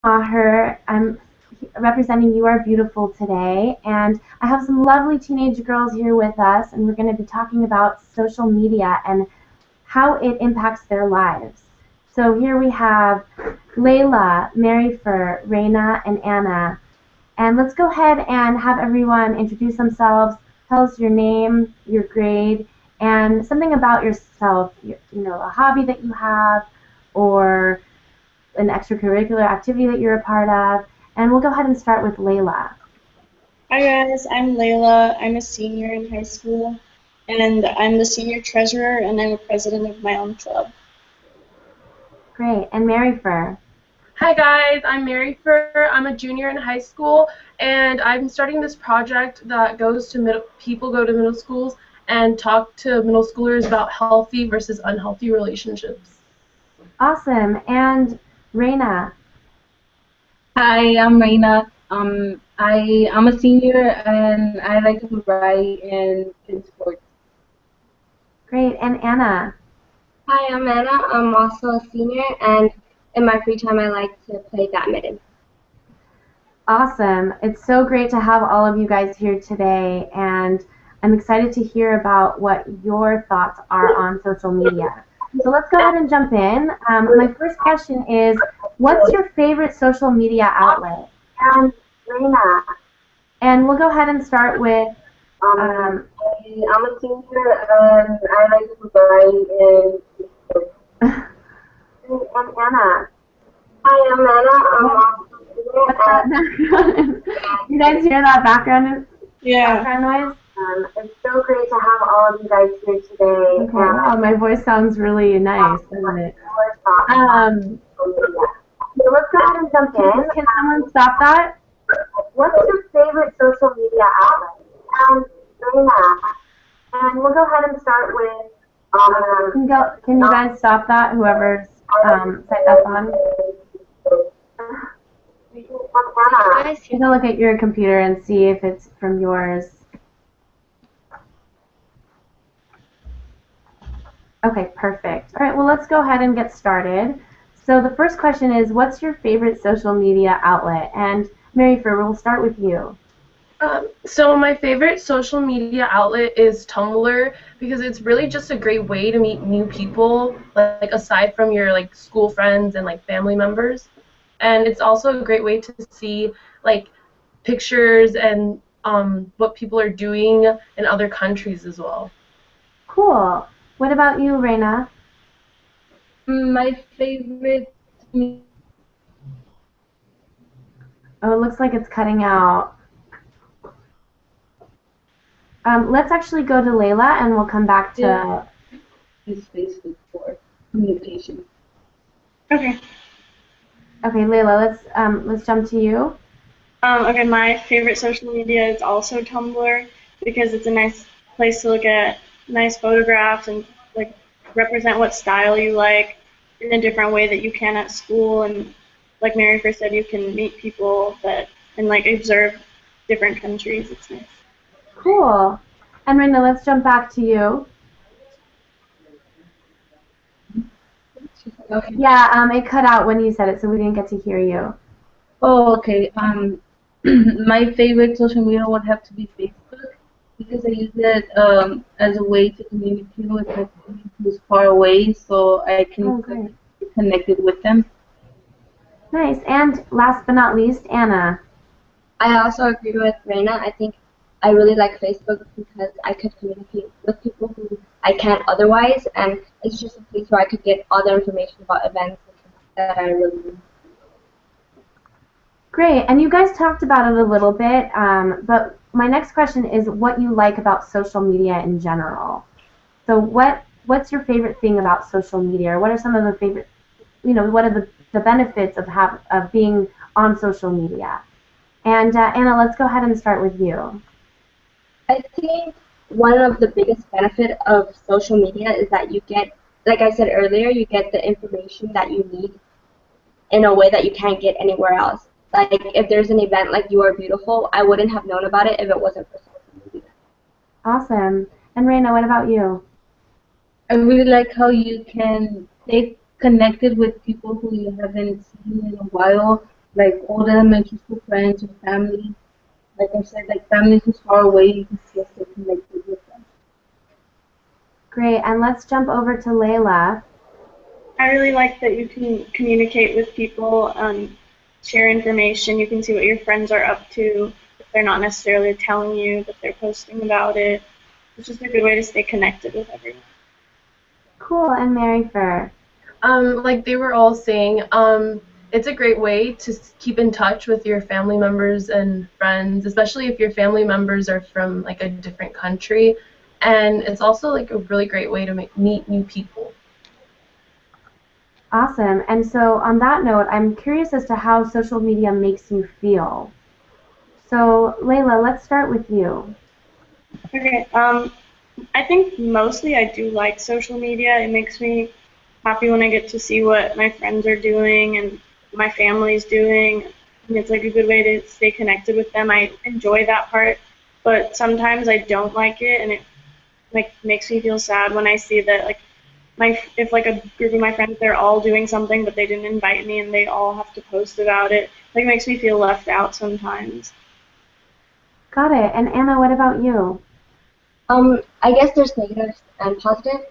Maher. I'm representing You Are Beautiful today, and I have some lovely teenage girls here with us, and we're going to be talking about social media and how it impacts their lives. So here we have Layla, Maryfer, Reina, and Anna. And let's go ahead and have everyone introduce themselves, tell us your name, your grade, and something about yourself, a hobby that you have, or an extracurricular activity that you're a part of. And we'll go ahead and start with Layla. Hi guys, I'm Layla. I'm a senior in high school, and I'm the senior treasurer, and I'm a president of my own club. Great. And Maryfer. Hi guys, I'm Mary Fur. I'm a junior in high school, and I'm starting this project that goes to people go to middle schools and talk to middle schoolers about healthy versus unhealthy relationships. Awesome. And Reina. Hi, I'm Reina. I'm a senior and I like to write in sports. Great. And Anna. Hi, I'm Anna. I'm also a senior, and in my free time, I like to play badminton. Awesome. It's so great to have all of you guys here today, and I'm excited to hear about what your thoughts are on social media. So let's go ahead and jump in. My first question is, what's your favorite social media outlet? And Reina, And we'll go ahead and start with, I'm a senior, and I like to write in sports. And Anna. Hi, I'm Anna. I'm also what's a that background? You guys hear that Yeah. background noise? It's so great to have all of you guys here today. Okay, wow, my voice sounds really nice, doesn't it? So let's go ahead and jump in. Can someone stop that? What's your favorite social media outlet? And Reina. And we'll go ahead and start with Can you guys stop that? Whoever's set that's on. Anna. You can look at your computer and see if it's from yours. Okay, perfect. All right, well, let's go ahead and get started. So the first question is, what's your favorite social media outlet? And Maryfer, we'll start with you. So my favorite social media outlet is Tumblr because it's really just a great way to meet new people, like aside from your like school friends and like family members. And it's also a great way to see like pictures and what people are doing in other countries as well. Cool. What about you, Reina? My favorite. Oh, it looks like it's cutting out. Let's actually go to Layla, and we'll come back to. Is Facebook for communication. Okay. Okay, Layla, let's jump to you. Okay, my favorite social media is also Tumblr because it's a nice place to look at nice photographs and like represent what style you like in a different way that you can at school. And like Mary first said, you can meet people that and like observe different countries. It's nice. Cool. And Reina, let's jump back to you. Okay. Yeah, it cut out when you said it, so we didn't get to hear you. Oh, okay. My favorite social media would have to be Facebook because I use it as a way to communicate with my family who's far away, so I Oh, can great. be connected with them. Nice. And last but not least, Anna. I also agree with Reina. I think I really like Facebook because I could communicate with people who I can't otherwise, and it's just a place where I could get all the information about events that I really need. Great. And you guys talked about it a little bit, but my next question is what you like about social media in general. So what's your favorite thing about social media? Or what are some of the favorite, what are the benefits of being on social media? And Anna, let's go ahead and start with you. I think one of the biggest benefit of social media is that you get, like I said earlier, you get the information that you need in a way that you can't get anywhere else. Like if there's an event like You Are Beautiful, I wouldn't have known about it if it wasn't for social media. Awesome. And Reina, what about you? I really like how you can stay connected with people who you haven't seen in a while like old elementary school friends or family. Like I said, like family who's far away, you can still stay connected with them. Great. And let's jump over to Layla. I really like that you can communicate with people, share information. You can see what your friends are up to. If they're not necessarily telling you, but they're posting about it. It's just a good way to stay connected with everyone. Cool. And Mary Fur. Like they were all saying, it's a great way to keep in touch with your family members and friends, especially if your family members are from like a different country. And it's also like a really great way to meet new people. Awesome. And so on that note, I'm curious as to how social media makes you feel. So Layla, let's start with you. Okay. I think mostly I do like social media. It makes me happy when I get to see what my friends are doing and my family's doing. And it's like a good way to stay connected with them. I enjoy that part, but sometimes I don't like it, and it like makes me feel sad when I see that like if like a group of my friends they're all doing something but they didn't invite me and they all have to post about it. Like it makes me feel left out sometimes. Got it. And Anna, what about you? I guess there's negatives and positive.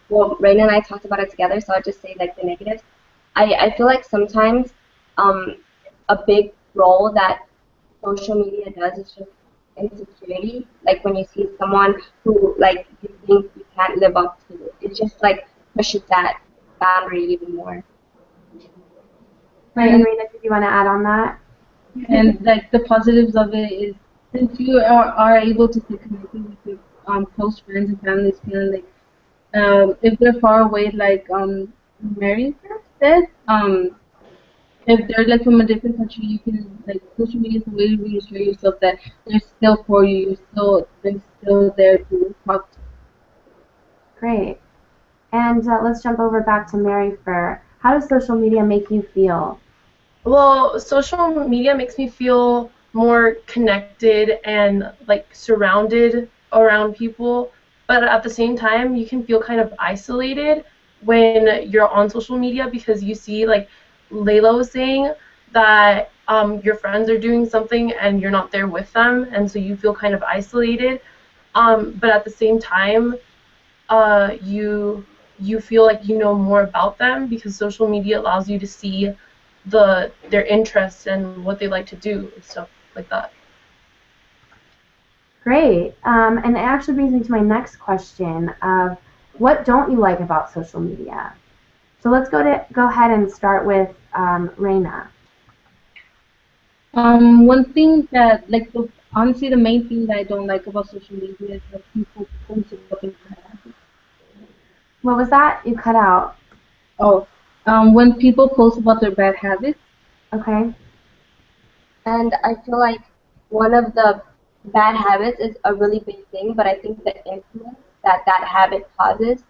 Well, Raina and I talked about it together, so I'll just say like the negatives. I feel like sometimes um, a big role that social media does is just insecurity. Like when you see someone who like you think you can't live up to, it just like pushes that boundary even more. Right, and Rena, did you want to add on that? And like the positives of it is since you are able to stay connected with your close friends and families, feeling like if they're far away, like Mary said, if they're like from a different country, you can like social media is a way to reassure yourself that they're still for you. They're still there to talk to. Great. And let's jump over back to Mary Fur. How does social media make you feel? Well, social media makes me feel more connected and like surrounded around people, but at the same time, you can feel kind of isolated when you're on social media because you see, like Layla was saying, that your friends are doing something and you're not there with them, and so you feel kind of isolated. But at the same time, you feel like you know more about them because social media allows you to see their interests and what they like to do and stuff like that. Great. And it actually brings me to my next question of what don't you like about social media? So let's go ahead and start with Reina. One thing that like honestly the main thing that I don't like about social media is that people post about their bad habits. What was that? You cut out. Oh, when people post about their bad habits. Okay. And I feel like one of the bad habits is a really big thing, but I think the influence that that habit causes.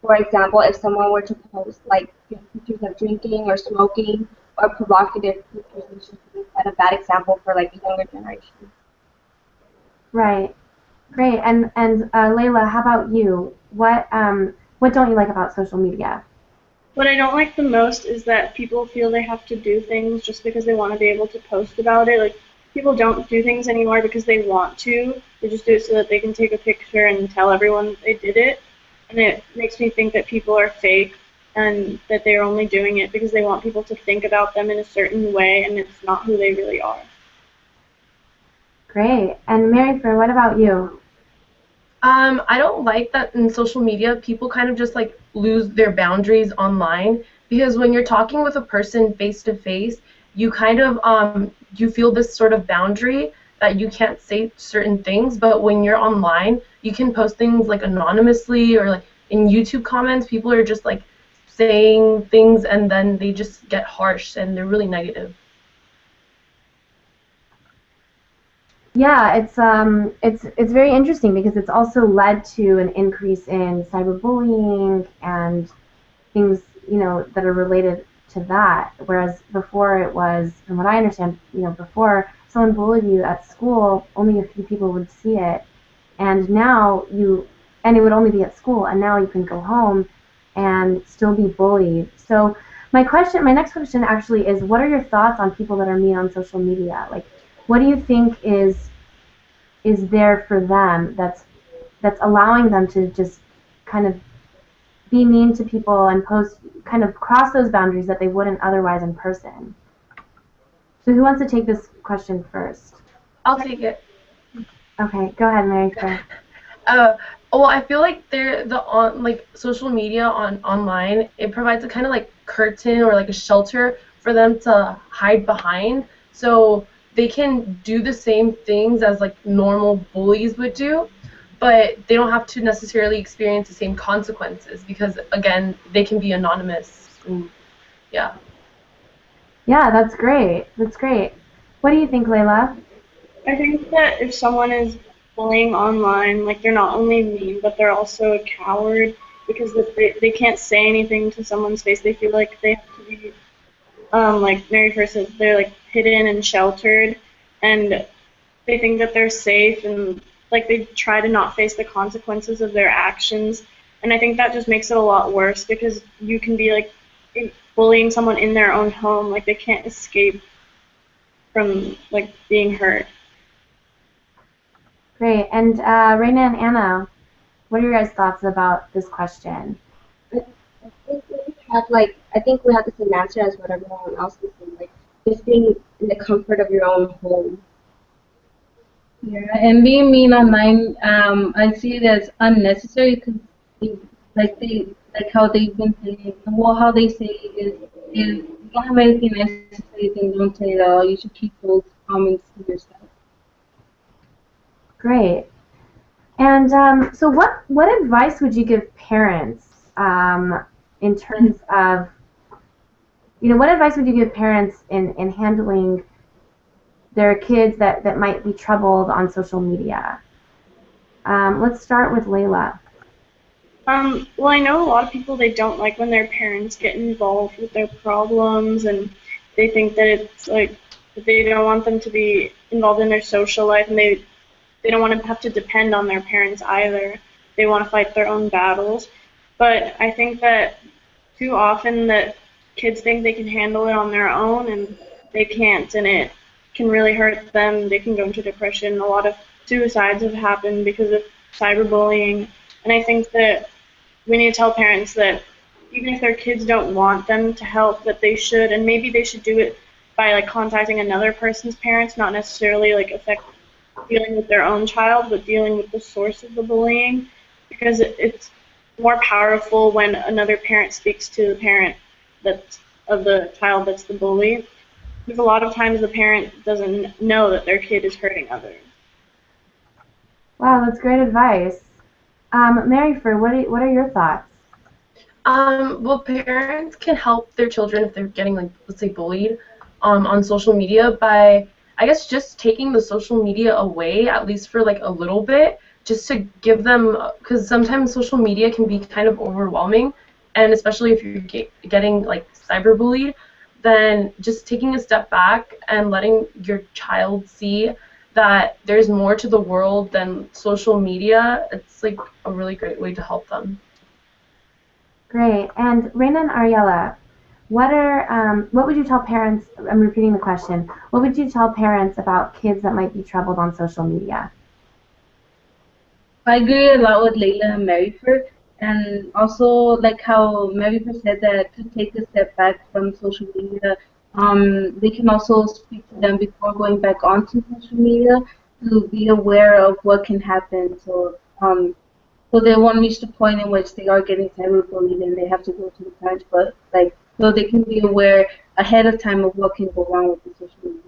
For example, if someone were to post like pictures of drinking or smoking or provocative pictures, it's just set a bad example for like the younger generation. Right. Great. And Layla, how about you? What don't you like about social media? What I don't like the most is that people feel they have to do things just because they want to be able to post about it. Like people don't do things anymore because they want to. They just do it so that they can take a picture and tell everyone that they did it. And it makes me think that people are fake and that they're only doing it because they want people to think about them in a certain way and it's not who they really are. Great. And Mary Fur, what about you? I don't like that in social media people kind of just like lose their boundaries online because when you're talking with a person face to face, you kind of you feel this sort of boundary that you can't say certain things, but when you're online, you can post things like anonymously or like in YouTube comments, people are just like saying things and then they just get harsh and they're really negative. Yeah, it's very interesting because it's also led to an increase in cyberbullying and things, that are related to that. Whereas before it was, from what I understand, before someone bullied you at school, only a few people would see it, and and it would only be at school, and now you can go home and still be bullied. So My next question actually is, what are your thoughts on people that are mean on social media? Like, what do you think is there for them that's allowing them to just kind of be mean to people and post, kind of cross those boundaries that they wouldn't otherwise in person? So who wants to take this question first? I'll take it. Okay, go ahead, Mary. First. Well, I feel like like social media online, it provides a kind of like curtain or like a shelter for them to hide behind, so they can do the same things as like normal bullies would do, but they don't have to necessarily experience the same consequences because again, they can be anonymous. And, yeah. Yeah, that's great. That's great. What do you think, Layla? I think that if someone is bullying online, like they're not only mean, but they're also a coward because they can't say anything to someone's face. They feel like they have to be, like Mary first said, they're like hidden and sheltered, and they think that they're safe, and like they try to not face the consequences of their actions. And I think that just makes it a lot worse because you can be like bullying someone in their own home, like they can't escape from like being hurt. Great. And Raina and Anna, what are your guys' thoughts about this question? I think we have the same answer as what everyone else is saying, like just being in the comfort of your own home. Yeah, and being mean online, I see it as unnecessary because, like how they've been saying, well, how they say is if you don't have anything nice to say, then don't say it at all. You should keep those comments to yourself. Great. And so what advice would you give parents in terms of, what advice would you give parents in handling their kids that might be troubled on social media? Let's start with Layla. Well, I know a lot of people, they don't like when their parents get involved with their problems, and they think that it's like they don't want them to be involved in their social life, and they don't want to have to depend on their parents either. They want to fight their own battles. But I think that too often that kids think they can handle it on their own, and they can't, and it can really hurt them. They can go into depression. A lot of suicides have happened because of cyberbullying. And I think that we need to tell parents that even if their kids don't want them to help, that they should, and maybe they should do it by like contacting another person's parents, not necessarily like dealing with their own child, but dealing with the source of the bullying, because it's more powerful when another parent speaks to the parent that's of the child that's the bully. Because a lot of times the parent doesn't know that their kid is hurting others. Wow, that's great advice. Mary Fur, what are your thoughts? Well, parents can help their children if they're getting, like, let's say, bullied on social media by, I guess, just taking the social media away, at least for, like, a little bit, just to give them, because sometimes social media can be kind of overwhelming, and especially if you're getting, like, cyberbullied, then just taking a step back and letting your child see that there's more to the world than social media, it's like a really great way to help them. Great. And Raina and Ariella, what would you tell parents? I'm repeating the question. What would you tell parents about kids that might be troubled on social media? I agree a lot with Layla and Maryford, and also like how Maryford said that to take a step back from social media, they can also speak to them before going back onto social media to be aware of what can happen. So they won't reach the point in which they are getting cyberbullied and they have to go to the parents, but like so they can be aware ahead of time of what can go wrong with the social media.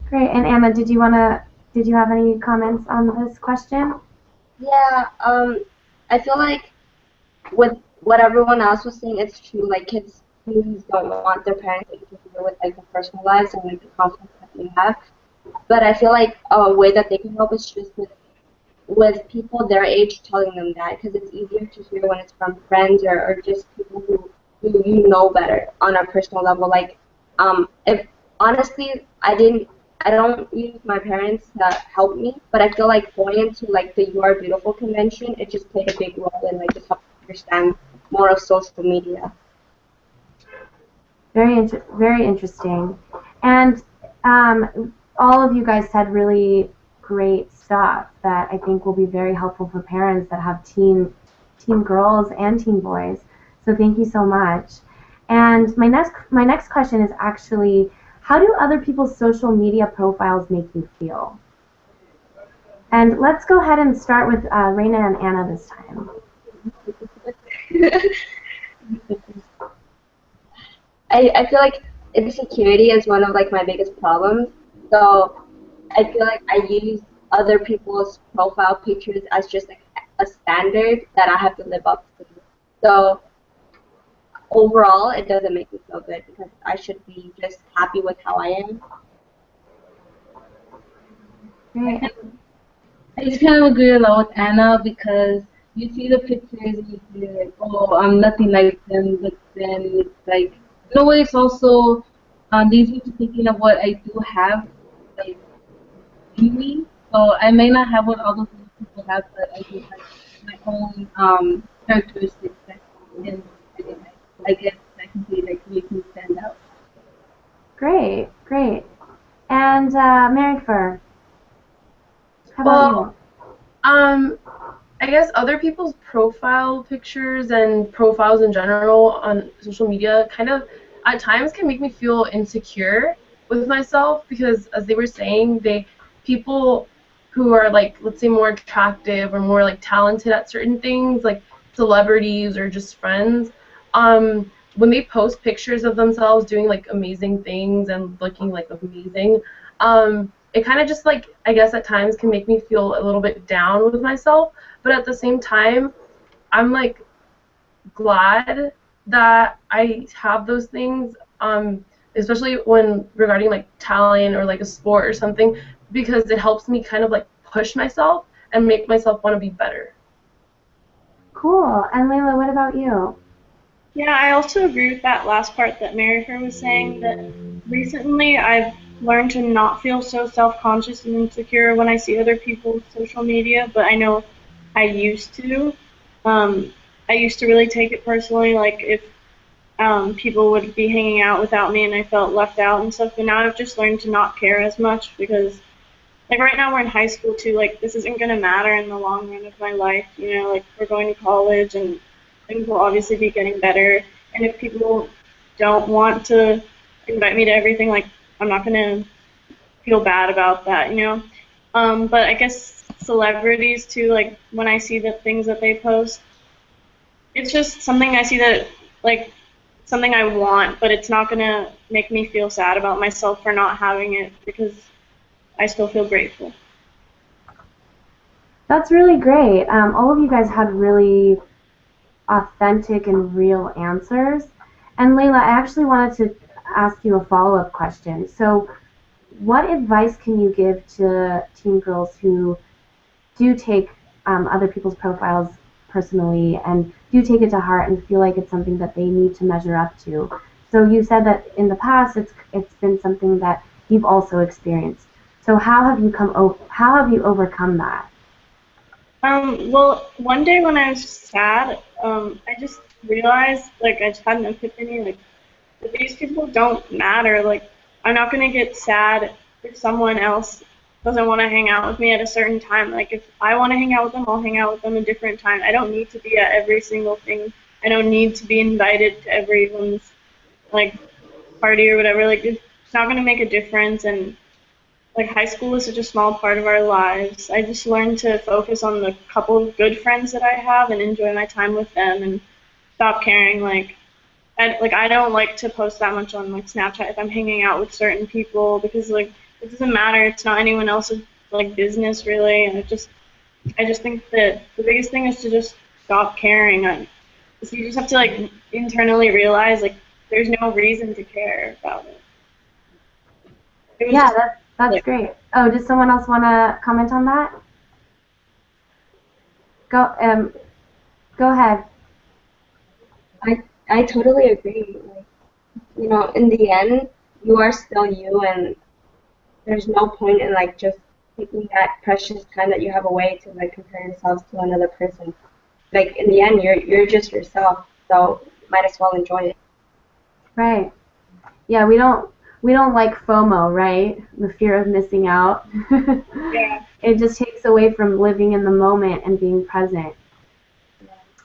Great. And Anna, did you have any comments on this question? Yeah, I feel like with what everyone else was saying, it's true. Like kids really don't want their parents to interfere with like their personal lives and like the conflicts that they have. But I feel like a way that they can help is just with people their age telling them that, because it's easier to hear when it's from friends or just people who you know better on a personal level. Like, if honestly, I don't use my parents to help me, but I feel like going into like the You Are Beautiful convention, it just played a big role in like just helping understand more of social media. very interesting. And all of you guys said really great stuff that I think will be very helpful for parents that have teen girls and teen boys. So thank you so much. And my next question is actually, how do other people's social media profiles make you feel? And let's go ahead and start with Raina and Anna this time. I feel like insecurity is one of like my biggest problems. So I feel like I use other people's profile pictures as just like a standard that I have to live up to. So overall, it doesn't make me feel good because I should be just happy with how I am. Great. I just kind of agree a lot with Anna because you see the pictures and you feel like, oh, I'm nothing like them, but then it's like, in a way, it's also leads me to thinking of what I do have, like, in me. So I may not have what all those other people have, but I do have my own characteristics that can, I guess, that can be like make me stand out. Great, great. And Mary Fur, how about Well, I guess other people's profile pictures and profiles in general on social media kind of at times can make me feel insecure with myself because as they were saying, people who are like let's say more attractive or more like talented at certain things like celebrities or just friends, when they post pictures of themselves doing like amazing things and looking like amazing, it kind of just like I guess at times can make me feel a little bit down with myself. But at the same time, I'm like glad that I have those things, especially when regarding like talent or like a sport or something, because it helps me kind of like push myself and make myself want to be better. cool. And Layla, what about you? Yeah, I also agree with that last part that Mary Fair was saying that recently I've learned to not feel so self-conscious and insecure when I see other people's social media, but I know I used to. Um, I used to really take it personally, like if people would be hanging out without me and I felt left out and stuff, but now I've just learned to not care as much because like right now we're in high school too, like this isn't gonna matter in the long run of my life, you know, like we're going to college and things will obviously be getting better. And if people don't want to invite me to everything, like I'm not gonna feel bad about that, you know. But I guess celebrities too, like when I see the things that they post, it's just something I see that like something I want, but it's not gonna make me feel sad about myself for not having it because I still feel grateful. That's really great. All of you guys had really authentic and real answers. And Layla, I actually wanted to ask you a follow-up question. So, what advice can you give to teen girls who do take other people's profiles personally and do take it to heart and feel like it's something that they need to measure up to? So you said that in the past it's been something that you've also experienced. So how have you overcome that? Well, one day when I was sad, I just realized, like, I just had an epiphany, like, that these people don't matter. Like, I'm not gonna get sad if someone else doesn't want to hang out with me at a certain time. Like, if I want to hang out with them, I'll hang out with them a different time. I don't need to be at every single thing. I don't need to be invited to everyone's, like, party or whatever. Like, it's not gonna make a difference, and like high school is such a small part of our lives. I just learned to focus on the couple of good friends that I have and enjoy my time with them and stop caring. I don't like to post that much on like Snapchat if I'm hanging out with certain people because like it doesn't matter. It's not anyone else's like business really. And I just think that the biggest thing is to just stop caring. So you just have to like internally realize like there's no reason to care about it. It was Yeah, just that's like, great. Oh, does someone else want to comment on that? Go go ahead. I totally agree. Like, you know, in the end, you are still you, and there's no point in like just taking that precious time that you have away to like compare yourselves to another person. Like in the end, you're just yourself, so might as well enjoy it. Right. Yeah, we don't like FOMO, right? The fear of missing out. Yeah. It just takes away from living in the moment and being present.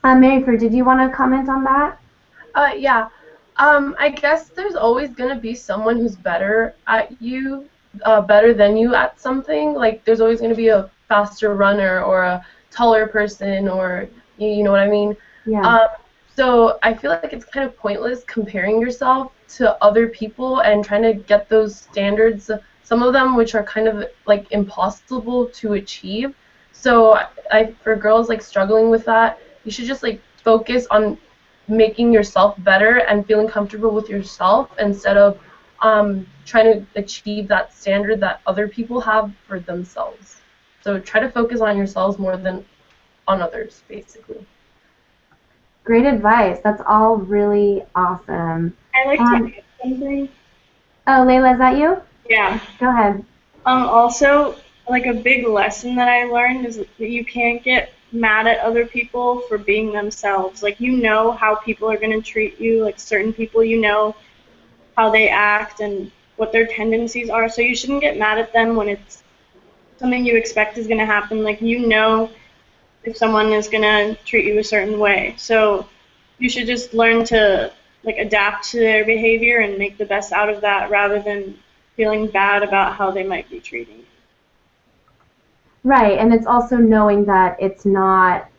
Maryford, did you want to comment on that? Yeah. I guess there's always gonna be someone who's better at you, better than you at something. Like there's always gonna be a faster runner or a taller person, or you know what I mean. Yeah. Um, so I feel like it's kind of pointless comparing yourself to other people and trying to get those standards. Some of them which are kind of like impossible to achieve. So for girls like struggling with that, you should just like focus on making yourself better and feeling comfortable with yourself instead of trying to achieve that standard that other people have for themselves. So try to focus on yourselves more than on others, basically. Great advice. That's all really awesome. I like to add something. Oh, Layla, is that you? Yeah. Go ahead. Also, like a big lesson that I learned is that you can't get mad at other people for being themselves. Like, you know how people are going to treat you, like certain people, you know how they act and what their tendencies are. So you shouldn't get mad at them when it's something you expect is going to happen. Like, you know if someone is going to treat you a certain way. So you should just learn to like adapt to their behavior and make the best out of that rather than feeling bad about how they might be treating you. Right, and it's also knowing that it's not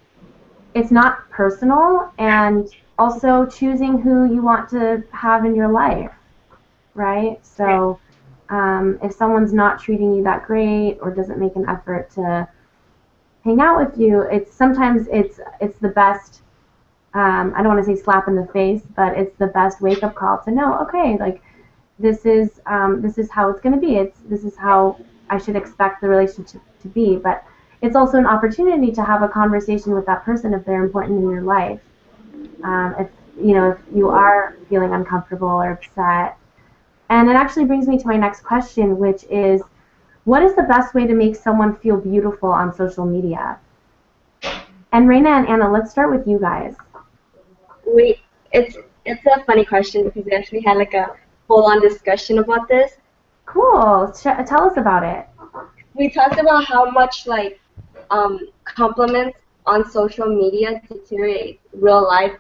personal, and also choosing who you want to have in your life, right? So if someone's not treating you that great or doesn't make an effort to hang out with you, it's sometimes it's the best. I don't want to say slap in the face, but it's the best wake up call to know. Okay, like this is how it's going to be. This is how I should expect the relationship to be. But it's also an opportunity to have a conversation with that person if they're important in your life. If you are feeling uncomfortable or upset, and it actually brings me to my next question, which is, what is the best way to make someone feel beautiful on social media? And Reina and Anna, let's start with you guys. It's a funny question because we actually had like a full-on discussion about this. Cool. Tell us about it. We talked about how much like compliments on social media deteriorate real life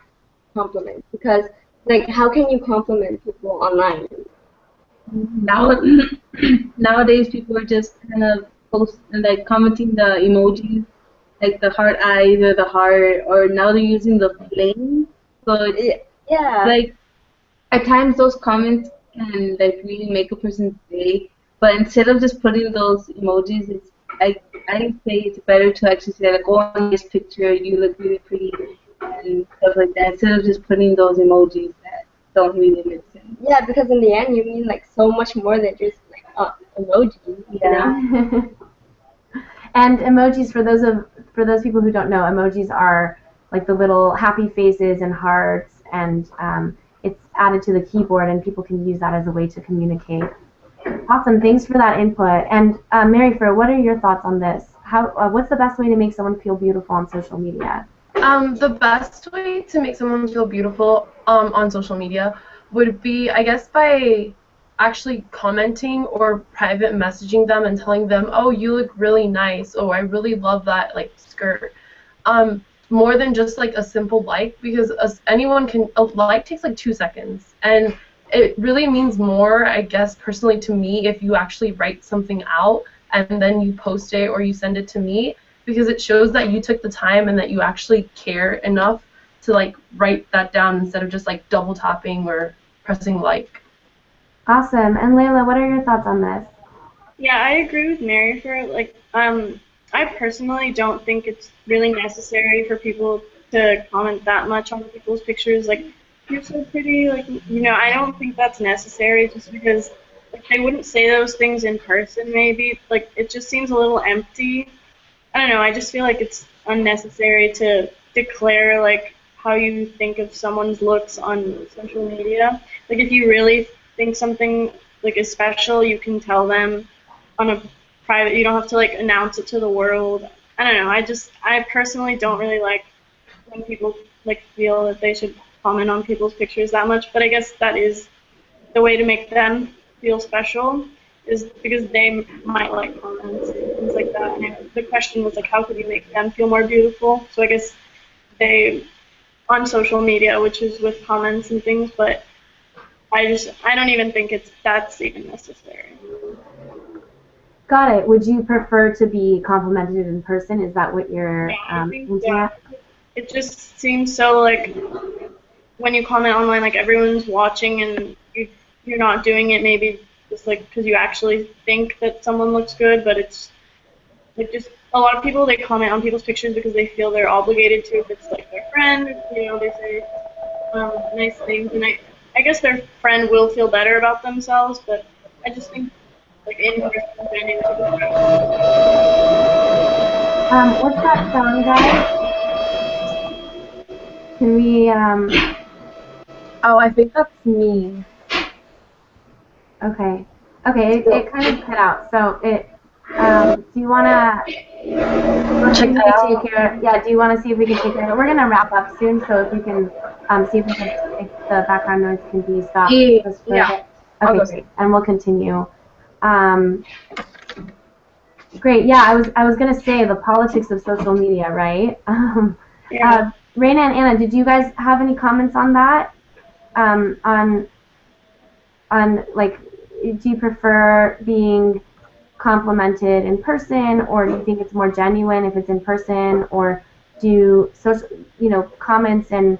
compliments, because like how can you compliment people online? Now, nowadays, people are just kind of like commenting the emojis, like the heart eyes or the heart, or now they're using the flame. So it's Yeah. like at times those comments can like really make a person's day. But instead of just putting those emojis, I say it's better to actually say like, oh, on this picture you look really pretty and stuff like that, instead of just putting those emojis that don't really make sense. Yeah, because in the end you mean like so much more than just like emojis, you know? And emojis, for those people who don't know, emojis are like the little happy faces and hearts, and it's added to the keyboard, and people can use that as a way to communicate. Awesome, thanks for that input. And Maryford, what are your thoughts on this? What's the best way to make someone feel beautiful on social media? The best way to make someone feel beautiful on social media would be, I guess, by actually commenting or private messaging them and telling them, oh, you look really nice, oh, I really love that like skirt. More than just like a simple like, because a like takes like 2 seconds, and it really means more, I guess, personally to me, if you actually write something out and then you post it or you send it to me, because it shows that you took the time and that you actually care enough to like write that down instead of just like double tapping or pressing like. Awesome. And Layla, what are your thoughts on this? Yeah, I agree with Mary for like I personally don't think it's really necessary for people to comment that much on people's pictures, like you're so pretty, like I don't think that's necessary, just because like they wouldn't say those things in person maybe. Like it just seems a little empty. I don't know, I just feel like it's unnecessary to declare like how you think of someone's looks on social media. Like if you really think something like is special, you can tell them on a private. You don't have to like announce it to the world. I don't know. I personally don't really like when people like feel that they should comment on people's pictures that much. But I guess that is the way to make them feel special is because they might like comments and things like that. And the question was like, how could you make them feel more beautiful? So I guess they on social media, which is with comments and things, but I don't even think that's even necessary. Got it. Would you prefer to be complimented in person? Is that what you're Yeah, I think hinting at? it just seems so like when you comment online, like everyone's watching and you're not doing it maybe just like because you actually think that someone looks good, but it's like just a lot of people they comment on people's pictures because they feel they're obligated to if it's like their friend, you know, they say nice things, and I guess their friend will feel better about themselves, but I just think like in person branding to be What's that song, guys? Can we, Oh, I think that's me. okay. Okay, it kind of cut out. So do you want to Check that out. take care? Yeah, do you want to see if we can take care of it? We're going to wrap up soon, so if we can see if the background noise can be stopped. Just for a bit. I'll go Okay, great. And we'll continue. Great. Yeah, I was going to say the politics of social media, right? yeah. Raina and Anna, did you guys have any comments on that? On like, do you prefer being complimented in person, or do you think it's more genuine if it's in person, or do social, comments and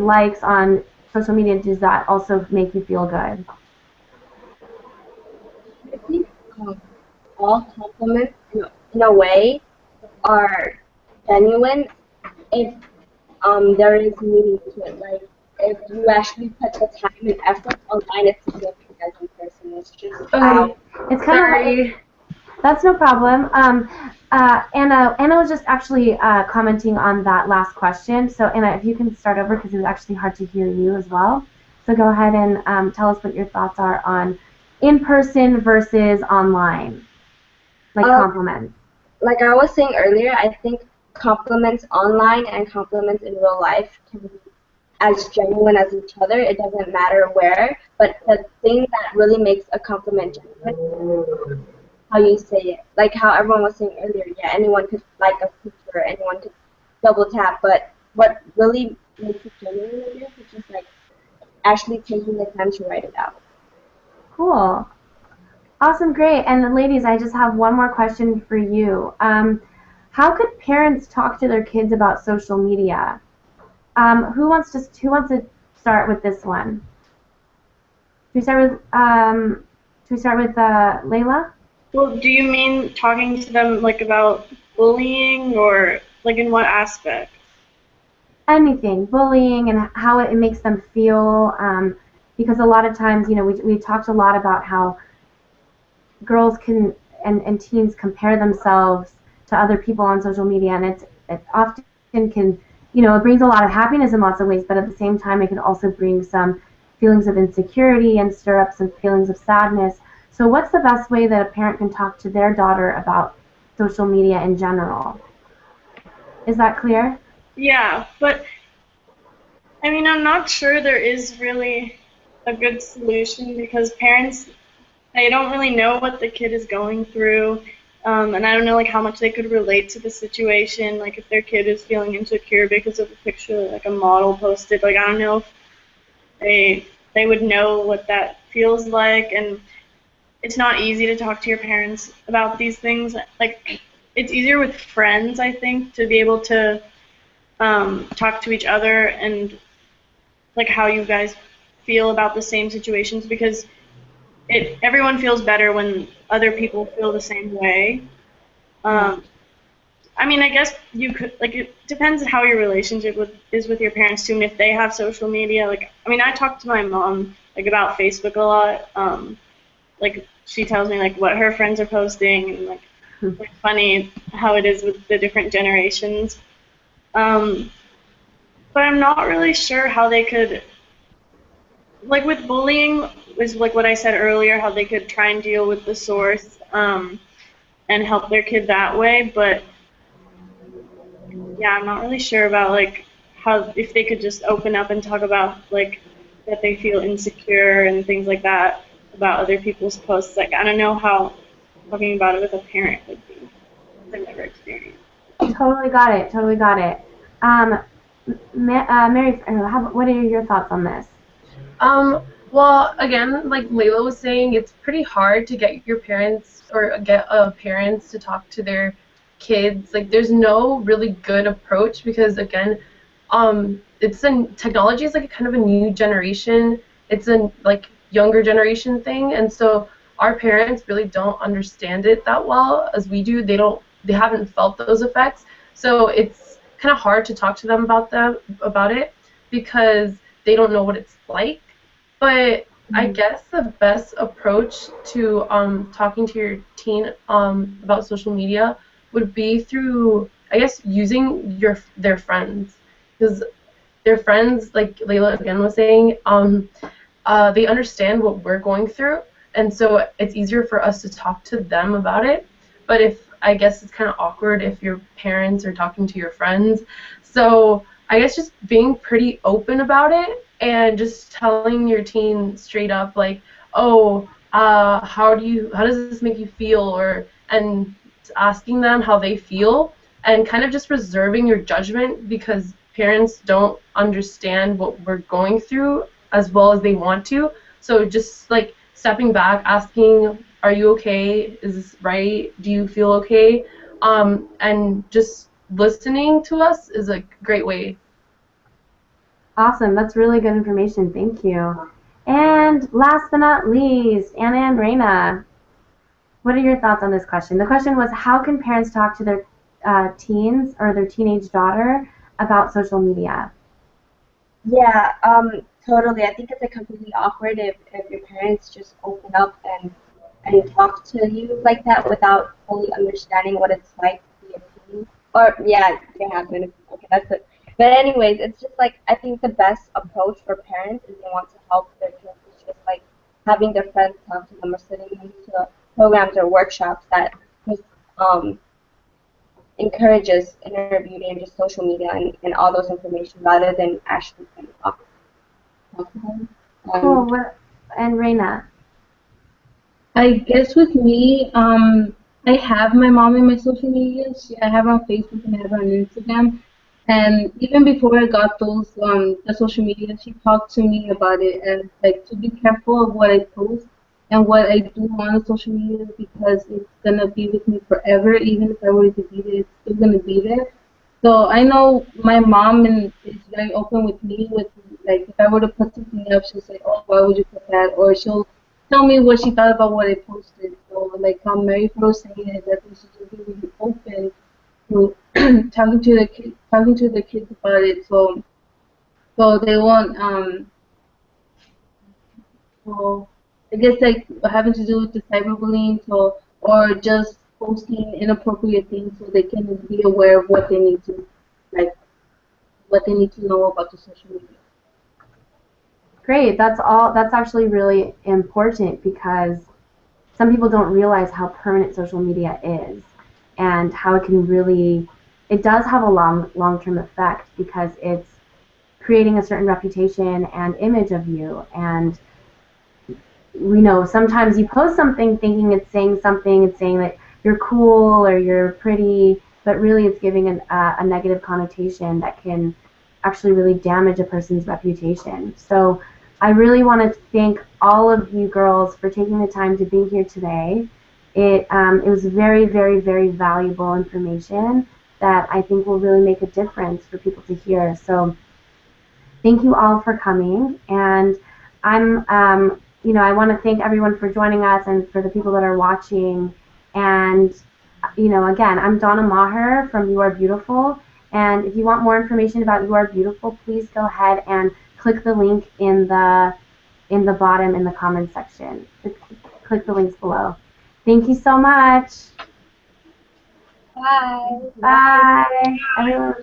likes on social media, does that also make you feel good? I think all compliments in a way are genuine if there is meaning to it. Like if you actually put the time and effort online, it's the same thing as in person. It's just how. It's kind of that's no problem. Anna was just actually commenting on that last question. So Anna, if you can start over because it was actually hard to hear you as well. So go ahead and tell us what your thoughts are on in-person versus online, like compliments. Like I was saying earlier, I think compliments online and compliments in real life can be as genuine as each other. It doesn't matter where, but the thing that really makes a compliment genuine, how you say it. Like how everyone was saying earlier, yeah, anyone could like a picture, anyone could double tap, but what really makes it genuine, I guess, is just like actually taking the time to write it out. Cool. Awesome, great. And ladies, I just have one more question for you. How could parents talk to their kids about social media? Who wants to start with this one? Should we start with Layla? Well, do you mean talking to them like about bullying or like in what aspect? Anything, bullying and how it makes them feel. Because a lot of times, we talked a lot about how girls can and teens compare themselves to other people on social media, and it often can, it brings a lot of happiness in lots of ways, but at the same time, it can also bring some feelings of insecurity and stir up some feelings of sadness. So what's the best way that a parent can talk to their daughter about social media in general? Is that clear? Yeah, but I mean, I'm not sure there is really a good solution because parents, they don't really know what the kid is going through, and I don't know like how much they could relate to the situation. Like if their kid is feeling insecure because of a picture like a model posted, like I don't know if they would know what that feels like, and it's not easy to talk to your parents about these things. Like it's easier with friends, I think, to be able to talk to each other and like how you guys feel about the same situations because everyone feels better when other people feel the same way. I mean, I guess you could like it depends how your relationship is with your parents too, and if they have social media. Like, I mean, I talk to my mom like about Facebook a lot. Like she tells me like what her friends are posting and like it's funny how it is with the different generations. But I'm not really sure how they could like with bullying is like what I said earlier, how they could try and deal with the source and help their kid that way. But yeah, I'm not really sure about like how if they could just open up and talk about like that they feel insecure and things like that about other people's posts. Like, I don't know how talking about it with a parent would be. I've never experienced. Totally got it. Totally got it. Mary, what are your thoughts on this? Well, again, like Layla was saying, it's pretty hard to get your parents or get parents to talk to their kids. Like, there's no really good approach because, again, technology is like a kind of a new generation. It's a like younger generation thing, and so our parents really don't understand it that well as we do. They haven't felt those effects, so it's kind of hard to talk to them about it because they don't know what it's like. But I guess the best approach to talking to your teen about social media would be through, I guess, using their friends, because their friends, like Layla again was saying, they understand what we're going through, and so it's easier for us to talk to them about it. But I guess it's kind of awkward if your parents are talking to your friends. So I guess just being pretty open about it and just telling your teen straight up, like, oh, how does this make you feel, and asking them how they feel, and kind of just reserving your judgment because parents don't understand what we're going through as well as they want to. So just like stepping back, asking, are you okay? Is this right? Do you feel okay? And just listening to us is a great way. Awesome. That's really good information. Thank you. And last but not least, Anna and Reina, what are your thoughts on this question? The question was, how can parents talk to their teens or their teenage daughter about social media? Yeah, totally. I think it's like completely awkward if your parents just open up and talk to you like that without fully understanding what it's like to be a teen. Or yeah, it can happen. Okay, that's it. But anyways, it's just like I think the best approach for parents if they want to help their kids is just like having their friends talk to them or sitting into programs or workshops that just encourages inner beauty and just social media and all those information rather than actually kind of talk to them. Cool. And Reina? I guess with me, I have my mom in my social media. I have her on Facebook and I have her on Instagram. And even before I got those, the social media, she talked to me about it and like to be careful of what I post and what I do on social media because it's gonna be with me forever. Even if I were to delete it, it's still gonna be there. So I know my mom is very open with me. With like, if I were to put something up, she'll say, "Oh, why would you put that?" Or she'll tell me what she thought about what I posted. So like how Mary was saying is that we should just be really open to talking to the kids about it. So they won't so I guess like having to do with the cyberbullying, so or just posting inappropriate things so they can be aware of what they need to like what they need to know about the social media. Great. That's actually really important because some people don't realize how permanent social media is and how it does have a long-term effect because it's creating a certain reputation and image of you. And we know sometimes you post something thinking it's saying something, it's saying that you're cool or you're pretty, but really it's giving a negative connotation that can actually really damage a person's reputation. So I really want to thank all of you girls for taking the time to be here today. It was very, very, very valuable information that I think will really make a difference for people to hear. So thank you all for coming. And I want to thank everyone for joining us and for the people that are watching. And, again, I'm Donna Maher from You Are Beautiful. And if you want more information about You Are Beautiful, please go ahead and click the link in the bottom in the comments section. Click the links below. Thank you so much. Bye. Bye. Everyone.